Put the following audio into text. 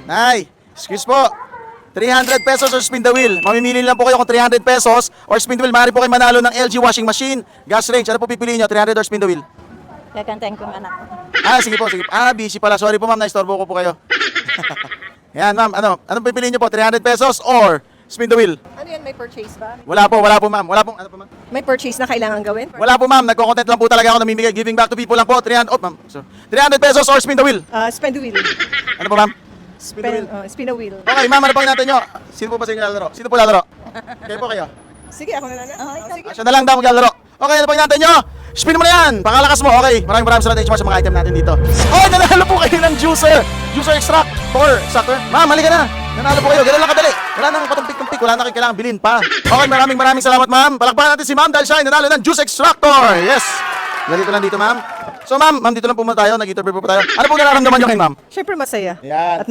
Nay, excuse po. 300 pesos or spin the wheel. Mamimili lang po kayo kung 300 pesos or spin the wheel. Maaari po kayo manalo ng LG washing machine, gas range. Ano po pipiliin nyo? 300 or spin the wheel? Kakantahin ko ang anak ko. Sige po, sige. Busy pala. Sorry po ma'am, naistorbo ko po kayo. Yan ma'am, anong pipiliin nyo po? 300 pesos or spin the wheel? Ano yan, may purchase ba? Wala po ma'am. Wala po, ano po ma'am? May purchase na kailangan gawin? Wala po ma'am, nagko-content lang po talaga ako, namimigay, giving back to people lang po. 300, ma'am. So, 300 pesos or spin the wheel? Spin the wheel. Ano po ma'am? Spin the wheel. Spin a wheel. Okay ma'am, ano pang natin nyo? Sino po ba sa inyo lalaro? Sino po lalaro? Kayo po kayo? Sige, ako na lang. Sige. Siya na lang daw maglalaro. Okay, ano pang natin nyo? Spin mo na yan! Pakalakas mo, okay. Maraming salamat sa mga item natin dito. Okay, nanalo po kayo ng juicer. Juicer extractor. Ma'am, halika na. Nanalo po kayo. Ganun lang kadali. Wala nang patumpik-tumpik. Wala na kayo kailangang bilhin pa. Okay, maraming salamat ma'am. Palakpakan natin si ma'am dahil siya ay nanalo ng juice extractor. Yes. Ganito lang dito ma'am. So ma'am, dito lang po muna tayo. Nag-interview po tayo. Ano pong nararamdaman nyo kay ma'am? Siyempre masaya. Yan. At